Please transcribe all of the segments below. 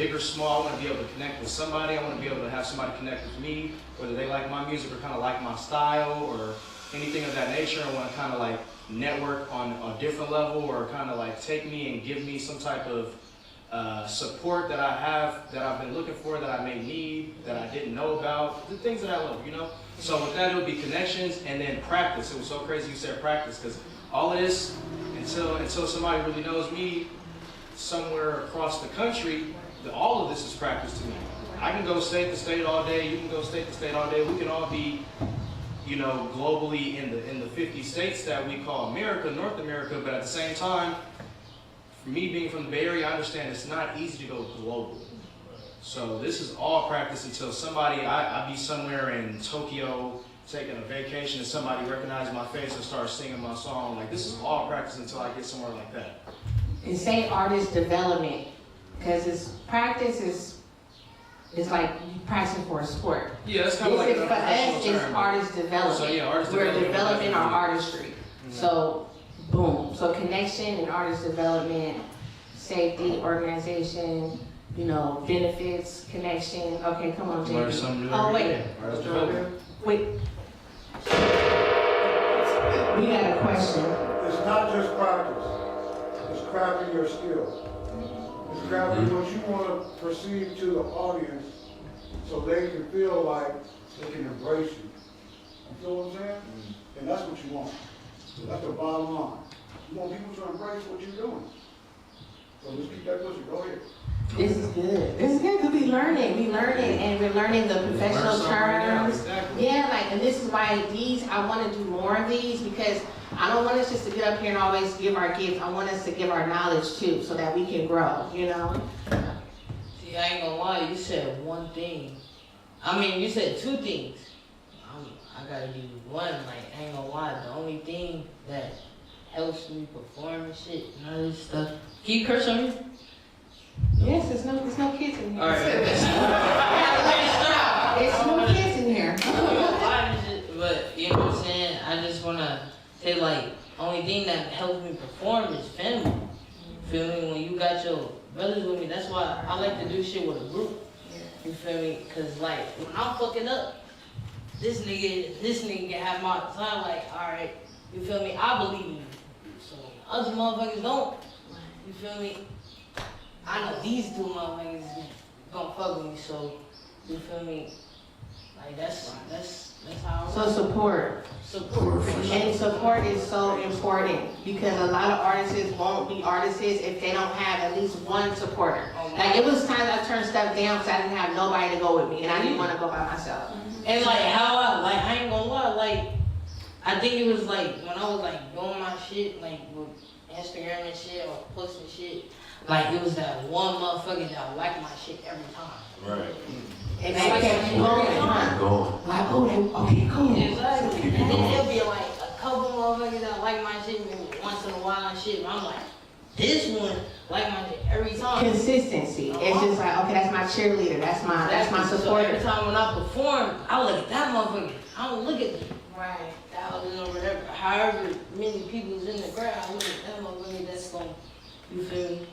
Big or small, I want to be able to connect with somebody. I want to be able to have somebody connect with me, whether they like my music or kind of like my style or anything of that nature. I want to kind of like network on a different level, or kind of like take me and give me some type of support that I have, that I've been looking for, that I may need, that I didn't know about, the things that I love, you know? So with that, it would be connections and then practice. It was so crazy you said practice, because all of this, until somebody really knows me somewhere across the country, all of this is practice to me. I can go state to state all day, you can go state to state all day, we can all be, you know, globally in the 50 states that we call America, North America, but at the same time, for me being from the Bay Area, I understand it's not easy to go global. So this is all practice until somebody, I be somewhere in Tokyo taking a vacation and somebody recognizes my face and starts singing my song. Like, this is all practice until I get somewhere like that. And say artist development, because it's practice is like you practicing for a sport. Yeah, that's kind of like for us, it's artist development. So yeah, artist We're development. developing our artistry. Mm-hmm. So, boom. So connection and artist development, safety, organization, you know, benefits, connection. Okay, come on, Learn JB. something new Oh, every wait. day. Artist development. Wait. We got a question. It's not just practice. It's crafting your skills. It's crafting what you want to perceive to the audience so they can feel like they can embrace you. You feel what I'm saying? And that's what you want. That's the bottom line. You want people to embrace what you're doing. So let's keep that pushing. Go ahead. This is good. This is good because we learning, and we're learning the professional terms. Exactly. Yeah, like, and this is why I want to do more of these, because I don't want us just to get up here and always give our gifts. I want us to give our knowledge too, so that we can grow, you know? See, I ain't gonna lie, you said one thing. I mean, you said two things. I gotta give you one, like, I ain't gonna lie, the only thing that helps me perform and shit, and all this stuff. Can you curse on me? Yes, there's no kids in here. Alright. There's no kids in here. But, you know what I'm saying? I just wanna say, like, only thing that helps me perform is family. Feel me? When you got your brothers with me, that's why I like to do shit with a group. You feel me? Cause like, when I'm fucking up, this nigga can have my time, like, alright, you feel me? I believe in you. So other motherfuckers don't. You feel me? I know these two motherfuckers gonna fuck with me, so you feel me? Like that's how I So support. And support is so important, because a lot of artists won't be artists if they don't have at least one supporter. Like, it was times I turned stuff down because I didn't have nobody to go with me, and I didn't want to go by myself. And like I ain't gonna lie, like I think it was like when I was like doing my shit, like with Instagram and shit or posting shit, like it was that one motherfucker that liked my shit every time. Right. And they kept you going, huh? Like, oh, okay, cool. Exactly. And then there'll be like a couple motherfuckers that like my shit once in a while and shit, but I'm like, this one like my shit every time. Consistency. It's just like, okay, that's my cheerleader. That's my So supporter. every time when I perform, I look at that motherfucker. I don't look at them. Right. Thousands or whatever, however many people's in the crowd, I look at that motherfucker that's gonna, you feel me,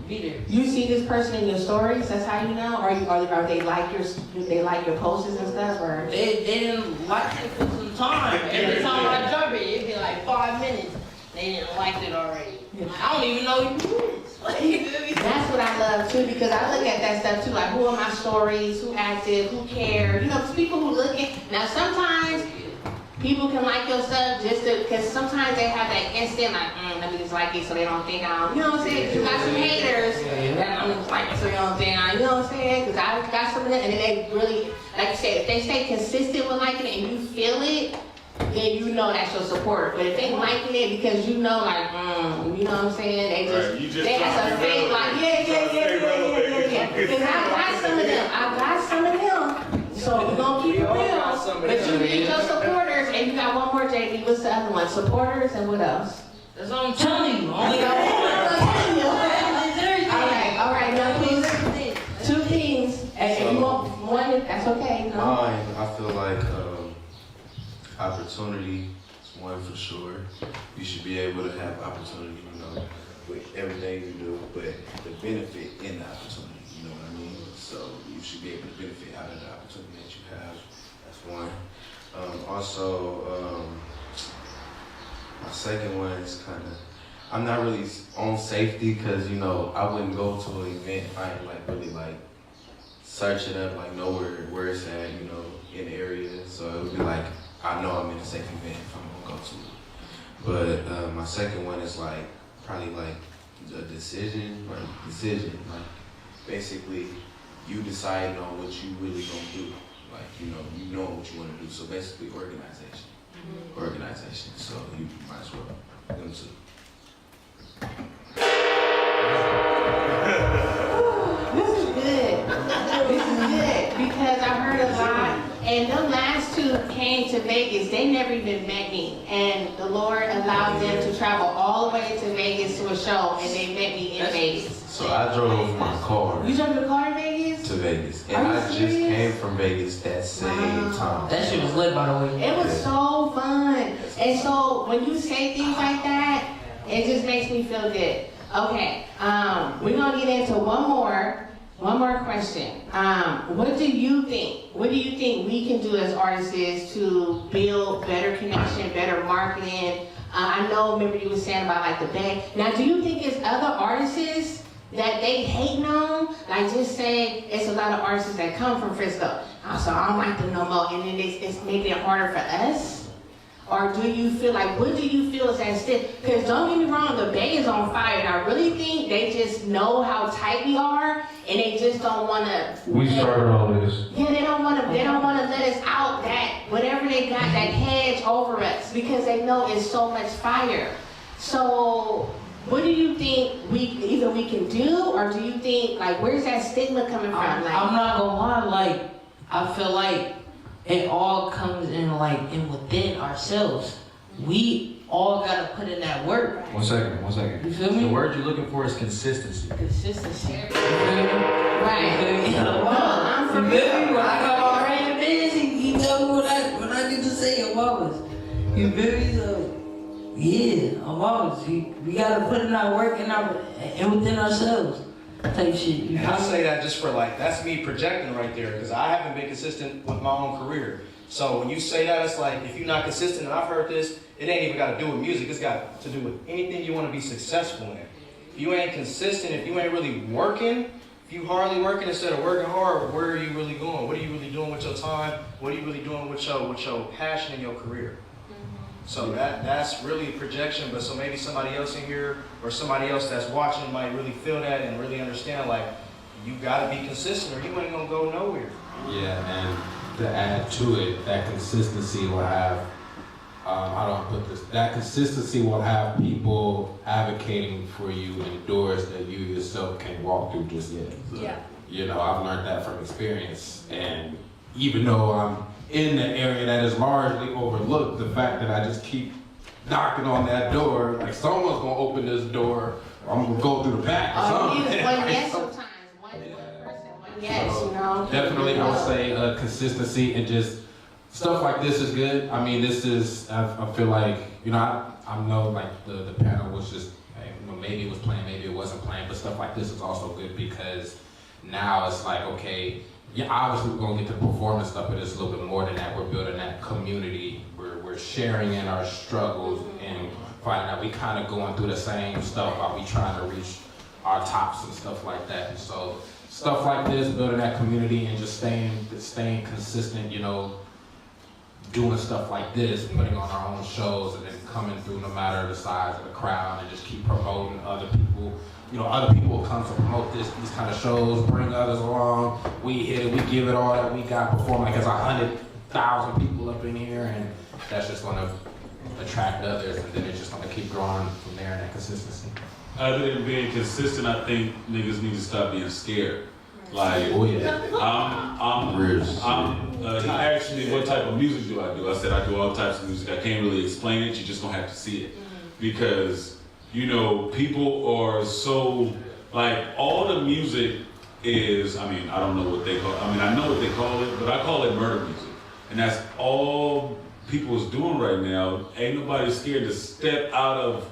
be there. You see this person in your stories? That's how you know, or are they like your posts and stuff, or? They didn't like it for some time. Every time I drop it, it'd be like 5 minutes. They didn't like it already. I don't even know who it is. Like, you feel me? That's what I love too, because I look at that stuff too, like who are my stories, who active, who care, you know, it's people who look at, now sometimes people can like your stuff just to, because sometimes they have that instant like, let me just like it so they don't think I'm, you know what I'm saying? 'Cause you got some haters, and I'm just like it so you don't think I'm, you know what I'm saying? Because I got some of that, and then they really, like you said, if they stay consistent with liking it and you feel it, then you know that's your supporter. But if they liking it because you know, like, you know what I'm saying? They just, they have a fake, like, yeah. Because I got some of them. So we're gonna keep it real. But you need your supporters, and you got one more, JB. What's the other one? Supporters, and what else? That's what I'm telling you. Only got All right. Now, please, 2 things. And if you want one, that's okay. No. Mine, I feel like opportunity is one for sure. You should be able to have opportunity, you know, with everything you do, but the benefit in the opportunity, you know what I mean? should be able to benefit out of the opportunity that you have. That's one. Also, my second one is kind of, I'm not really on safety because, you know, I wouldn't go to an event if I ain't like really like search it up, like know where it's at, you know, in the area. So it would be like, I know I'm in a safe event if I'm gonna go to it. But my second one is like, probably like a decision, like basically you deciding on what you really gonna do. Like, you know what you wanna do. So basically organization. Organization. So you might as well, them two. This is good. This is good because I heard a lot, and them last two came to Vegas. They never even met me, and the Lord allowed them to travel all the way to Vegas to a show, and they met me in Vegas. So I drove my car You drove your car in Vegas? to Vegas, and Are you I just serious? came from Vegas that same time. That shit was lit, by the way. It was so fun. And so when you say things like that, it just makes me feel good. Okay, we're gonna get into one more question. What do you think? What do you think we can do as artists to build better connection, better marketing? I know, remember you were saying about like the bag. Now, do you think it's other artists that they hating on? Like just say it's a lot of artists that come from Frisco. So I don't like them no more, and then it's making it harder for us? Or do you feel like, what do you feel is at stake? Because don't get me wrong, the Bay is on fire, and I really think they just know how tight we are, and they just don't want to. We started all this. Yeah, they don't want to let us out that whatever they got, that hedge over us, because they know it's so much fire. So what do you think we can do, or do you think, like, where's that stigma coming from? I'm not gonna lie, like, I feel like it all comes in like within ourselves. We all gotta put in that work. One second. You feel me? The word you're looking for is consistency. Consistency. You feel me? Right. You feel me? I'm for You feel me? real. When I got my brand busy, you know what I get to say, I'm always. You feel me? So, yeah, I'm always. We gotta put in our work and within ourselves. Type shit. And I say that just for like, that's me projecting right there, because I haven't been consistent with my own career. So when you say that, it's like, if you're not consistent, and I've heard this, it ain't even got to do with music, it's got to do with anything you want to be successful in. If you ain't consistent, if you ain't really working, if you hardly working instead of working hard, where are you really going? What are you really doing with your time? What are you really doing with your passion in your career? So that's really a projection, but so maybe somebody else in here or somebody else that's watching might really feel that and really understand, like, you gotta be consistent or you ain't gonna go nowhere. Yeah, and to add to it, that consistency will have, how do I put this? That consistency will have people advocating for you in doors that you yourself can't walk through just yet. Yeah. You know, I've learned that from experience, and even though I'm in the area that is largely overlooked, the fact that I just keep knocking on that door, like someone's gonna open this door, or I'm gonna go through the back or something. One yes sometimes, one person, one yes, you know. Definitely, I would say consistency and just stuff like this is good. I mean, this is, I feel like, you know, I know like the panel was just, you know, maybe it was playing, maybe it wasn't playing, but stuff like this is also good because now it's like, okay, yeah, obviously we're gonna get to the performance stuff, but it's a little bit more than that. We're building that community. We're sharing in our struggles and finding out we kind of going through the same stuff while we trying to reach our tops and stuff like that. And so stuff like this, building that community and just staying consistent, you know, doing stuff like this, putting on our own shows and then coming through no matter the size of the crowd and just keep promoting other people. You know, other people will come to promote these kind of shows, bring others along. We hit it, we give it all that we got, perform like there's 100,000 people up in here, and that's just gonna attract others, and then it's just gonna keep growing from there in that consistency. Other than being consistent, I think niggas need to stop being scared. Like, Oh yeah. he asked me what type of music do I do. I said I do all types of music. I can't really explain it. You just gonna have to see it, because you know people are so like all the music is. I mean, I don't know what they call. I mean, I know what they call it, but I call it murder music, and that's all people's doing right now. Ain't nobody scared to step out of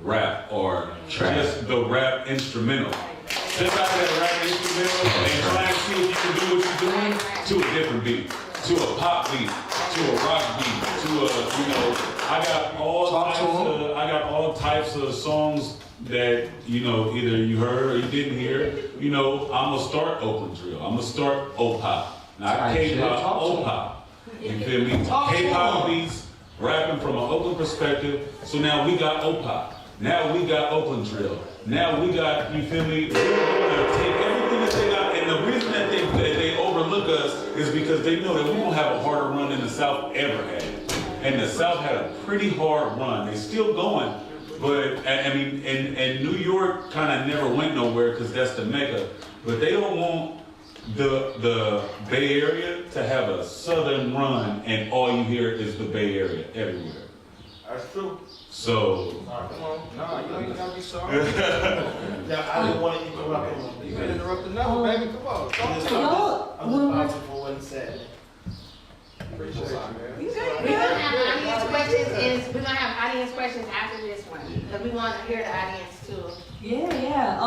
rap or just the rap instrumental. Step out of that rap instrumental and try and see if you can do what you're doing to a different beat, to a pop beat, to a rock beat, to a, you know, I got all types of songs that, you know, either you heard or you didn't hear. You know, I'm gonna start Oakland Drill. I'm gonna start O-Pop. Not K-pop, O-Pop. You feel me? K-pop beats, rapping from an Oakland perspective. So now we got O-Pop. Now we got Oakland Drill. Now we got, you feel me? We're gonna take everything that they got, and the reason that they overlook us is because they know that we're gonna have a harder run than the South ever had. And the South had a pretty hard run. They're still going, but I mean, and New York kind of never went nowhere because that's the mecca. But they don't want the Bay Area to have a southern run, and all you hear is the Bay Area everywhere. That's true. So. Come on. No, you ain't gotta be sorry. Yeah, I didn't want to interrupt him. You can interrupt another, baby. Come on. Talk to me. I'm just bouncing for what he said. Appreciate you, man. We're gonna have audience questions, and we're gonna have audience questions after this one, because we want to hear the audience too. Yeah.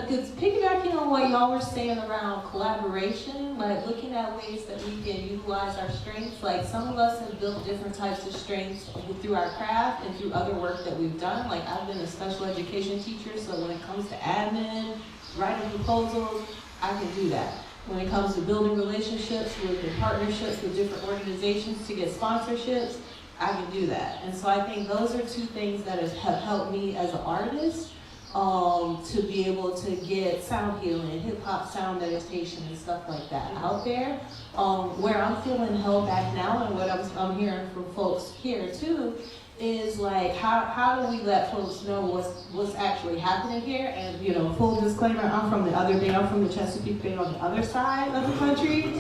Cause piggybacking on what y'all were saying around collaboration, like looking at ways that we can utilize our strengths. Like some of us have built different types of strengths through our craft and through other work that we've done. Like I've been a special education teacher, so when it comes to admin, writing proposals, I can do that. When it comes to building relationships with partnerships with different organizations to get sponsorships, I can do that. And so I think those are two things that have helped me as an artist to be able to get sound healing, hip hop sound meditation and stuff like that out there. Where I'm feeling held back now, and what I'm hearing from folks here too, is like how do we let folks know what's actually happening here? And you know, full disclaimer, I'm from the other Bay, I'm from the Chesapeake Bay on the other side of the country.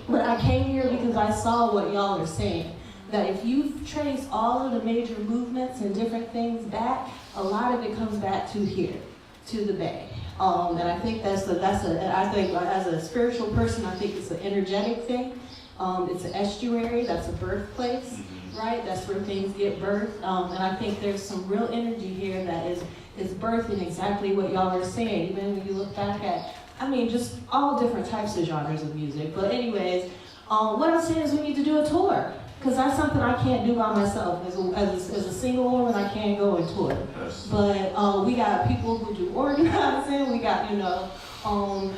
But I came here because I saw what y'all are saying. That if you trace all of the major movements and different things back, a lot of it comes back to here, to the Bay. And I think I think as a spiritual person, I think it's an energetic thing. It's an estuary, that's a birthplace, right? That's where things get birthed. And I think there's some real energy here that is birthing exactly what y'all are saying. Even when you look back at, I mean, just all different types of genres of music. But anyways, what I'm saying is we need to do a tour. Because that's something I can't do by myself. As a single woman, I can't go and tour. Yes. But we got people who do organizing. We got, you know,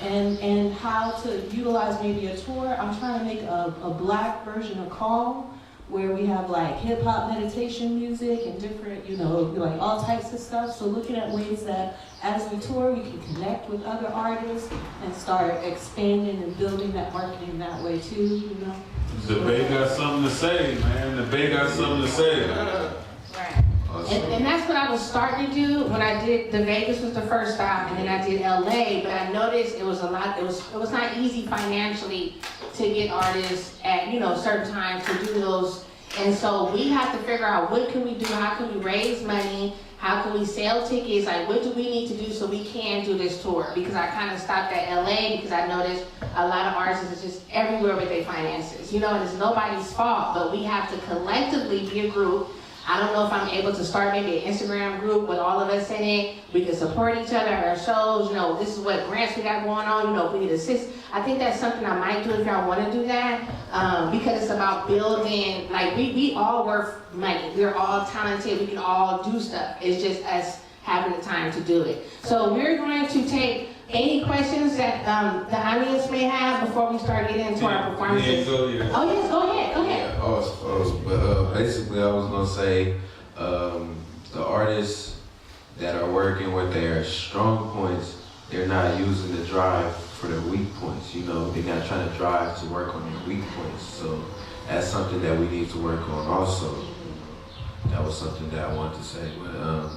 and how to utilize maybe a tour. I'm trying to make a black version of Calm, where we have like hip hop meditation music and different, you know, like all types of stuff. So looking at ways that as we tour, we can connect with other artists and start expanding and building that marketing that way too, you know. The Bay got something to say, man. The Bay got something to say. Right. And that's what I was starting to do when I did, the Vegas was the first stop, and then I did LA, but I noticed it was a lot, it was not easy financially to get artists at, you know, certain times to do those. And so we have to figure out what can we do, how can we raise money, how can we sell tickets, like what do we need to do so we can do this tour? Because I kind of stopped at LA because I noticed a lot of artists is just everywhere with their finances, you know, and it's nobody's fault, but we have to collectively be a group. I don't know if I'm able to start maybe an Instagram group with all of us in it. We can support each other at our shows. You know, this is what grants we got going on. You know, if we need assist. I think that's something I might do if y'all want to do that. Because it's about building, like we all worth money. We're all talented. We can all do stuff. It's just us having the time to do it. So we're going to take any questions that the audience may have before we start getting into our performances. Yeah. Oh yes, go ahead. But basically I was gonna say, the artists that are working with their strong points, they're not using the drive for their weak points. You know, they're not trying to drive to work on their weak points. So that's something that we need to work on also. That was something that I wanted to say, but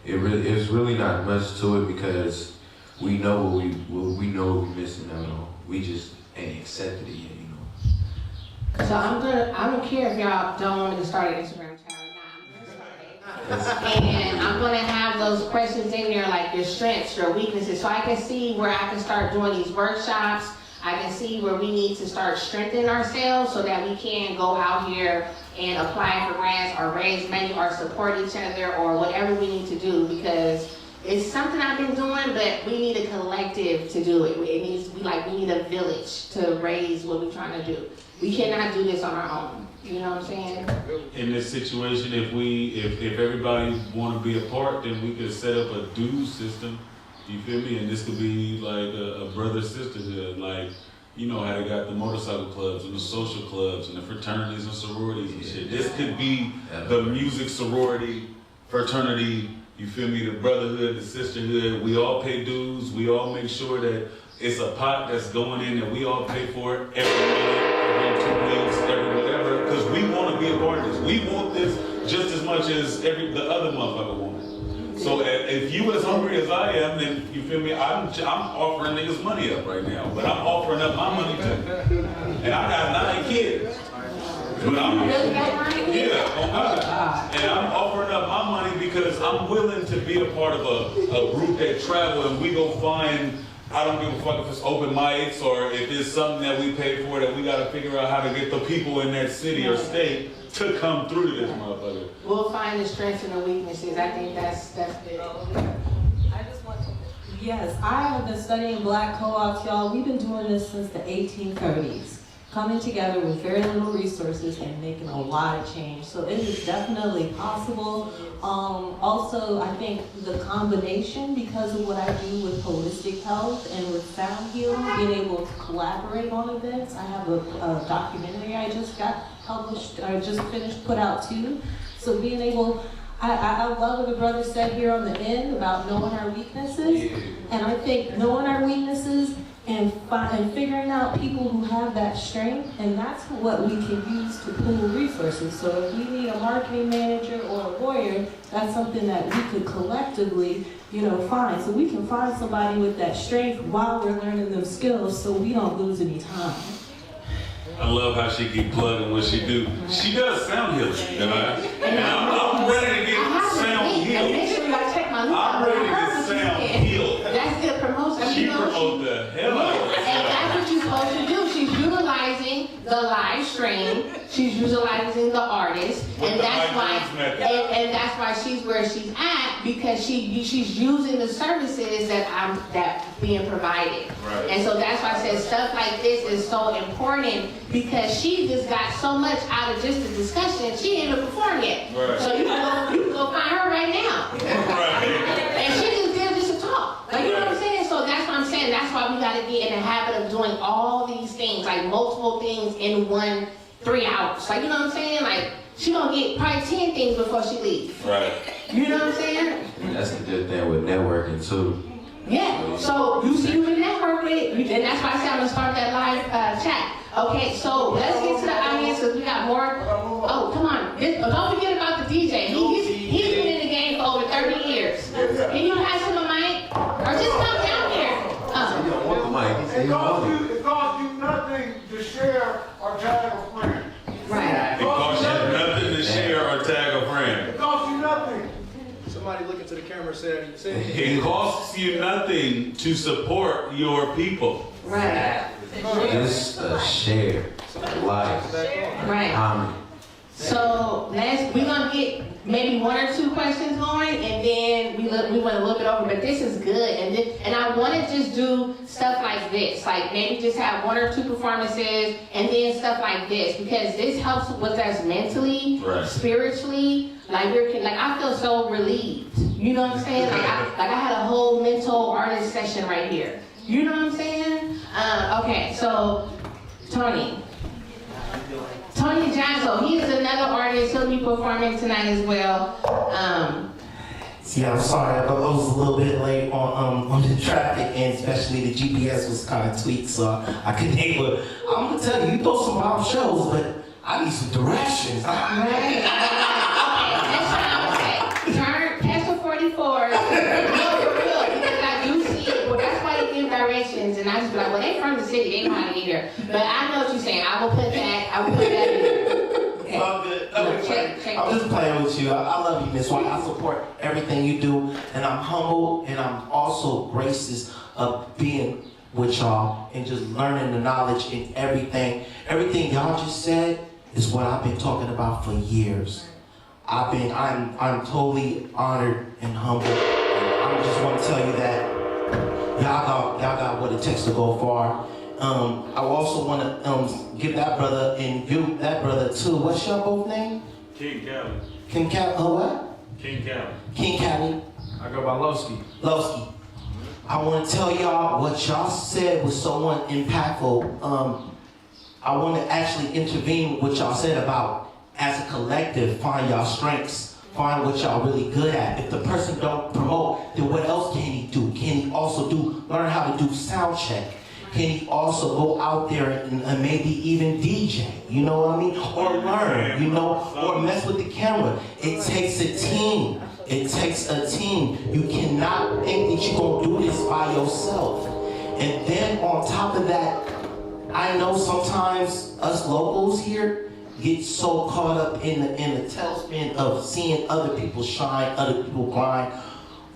it's really not much to it because we know what we're missing out on. We just ain't accepted it yet, you know. So I don't care if y'all don't want me to start an Instagram channel or not. I'm gonna start it. And I'm gonna have those questions in there, like your strengths, your weaknesses, so I can see where I can start doing these workshops. I can see where we need to start strengthening ourselves so that we can go out here and apply for grants or raise money or support each other or whatever we need to do, because it's something I've been doing, but we need a collective to do it. We need need a village to raise what we're trying to do. We cannot do this on our own. You know what I'm saying? In this situation, if everybody want to be a part, then we could set up a dues system. You feel me? And this could be like a brother sisterhood, like you know how they got the motorcycle clubs and the social clubs and the fraternities and sororities and shit. This could be the music sorority, fraternity. You feel me? The brotherhood, the sisterhood. We all pay dues. We all make sure that it's a pot that's going in that we all pay for it every month, every 2 weeks, every whatever. Because we want to be a part of this. We want this just as much as the other motherfucker wants it. So if you as hungry as I am, then you feel me? I'm offering niggas money up right now, but I'm offering up my money too. And I got 9 kids. But I'm and I'm offering up my money because I'm willing to be a part of a group that travel and we go find. I don't give a fuck if it's open mics or if it's something that we pay for that we got to figure out how to get the people in that city or state to come through to this motherfucker. We'll find the strengths and the weaknesses. I think that's big. I just want to. Yes, I have been studying black co-ops, y'all. We've been doing this since the 1830s. Coming together with very little resources and making a lot of change. So it is definitely possible. Also, I think the combination, because of what I do with holistic health and with sound healing, being able to collaborate on events. I have a documentary I just got published, I just finished, put out too. So being able, I love what the brother said here on the end about knowing our weaknesses. And I think knowing our weaknesses and figuring out people who have that strength, and that's what we can use to pool resources. So if we need a marketing manager or a lawyer, that's something that we could collectively, find. So we can find somebody with that strength while we're learning them skills so we don't lose any time. I love how she keep plugging what she do. She does sound healing, and I'm ready to get sound healed. Make sure y'all check my link. I'm ready to get sound healed. That's good promotion. She promote the hell out of it. And that's what you're supposed to do. She's utilizing the live stream. She's utilizing the artist, and that's why she's where she's at, because she's using the services that being provided. Right. And so that's why I said stuff like this is so important, because she just got so much out of just the discussion. She ain't even performed yet. Right. So you can go find her right now. Right. And she just did just to talk. Like, you know what I'm saying? So that's what I'm saying. That's why we got to get in the habit of doing all these things, like multiple things in 3 hours. Like, you know what I'm saying? Like, she gonna get probably 10 things before she leaves. Right. You know what I'm saying? That's the good thing with networking too. Yeah. So you see, you can network with it, and that's why I said I'm gonna start that live chat. Okay. So let's get to the audience because we got more. Oh, come on! Don't forget about the DJ. He's been in the game for over 30 years. Can you pass him a mic, or just come down here? You don't want the mic. He said It he want it. costs you nothing to share or tag a friend. Right. It costs you nothing to share or tag a friend. It costs you nothing. Somebody look into the camera and say It costs you nothing to support your people. Right. Just a share, like, Right. comment. So we're gonna get maybe 1 or 2 questions going, and then we want to look it over. But this is good, and I want to just do stuff like this, like maybe just have 1 or 2 performances, and then stuff like this, because this helps with us mentally, Right. spiritually. Like I feel so relieved. You know what I'm saying? Like I had a whole mental artist session right here. You know what I'm saying? Okay, so Tony Janzo, he is another artist. He'll be performing tonight as well. Yeah, I'm sorry, I was a little bit late on the traffic, and especially the GPS was kind of tweaked, so I couldn't able. I'm gonna tell you, you throw some wild shows, but I need some directions. Right. Okay, turn Tesla 44. No, for real, because I do see it. Well, that's why they give directions, and I just be like, well, they from the city, they know how to get here. But I know what you're saying. I will put that in there. Okay. All good. Check I'm just playing with you. I love you, Miss White. I support everything you do, and I'm humble, and I'm also gracious of being with y'all and just learning the knowledge and everything. Everything y'all just said is what I've been talking about for years. I'm totally honored and humble. And I just want to tell you that y'all got what it takes to go far. I also want to give that brother and you that brother too. What's your both name? King Cali. King Cali. Oh what? King Cali. King Cali. I go by LOSKII. LOSKII. I want to tell y'all what y'all said was so impactful. I want to actually intervene with what y'all said about as a collective, find y'all strengths, find what y'all really good at. If the person don't promote, then what else can he do? Can he also learn how to do sound check? Can he also go out there and maybe even DJ, you know what I mean? Or learn, you know, or mess with the camera. It takes a team. It takes a team. You cannot think that you're gonna do this by yourself. And then on top of that, I know sometimes us locals here get so caught up in the tailspin of seeing other people shine, other people grind.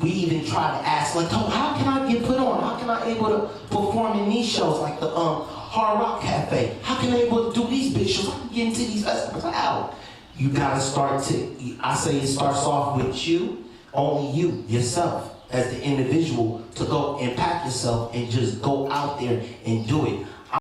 We even try to ask, like, oh, how can I get put on? How can I able to perform in these shows, like the Hard Rock Cafe? How can I able to do these big shows? I can get into these festivals. How? You gotta start to, I say it starts off with you, only you, yourself, as the individual, to go and pack yourself and just go out there and do it.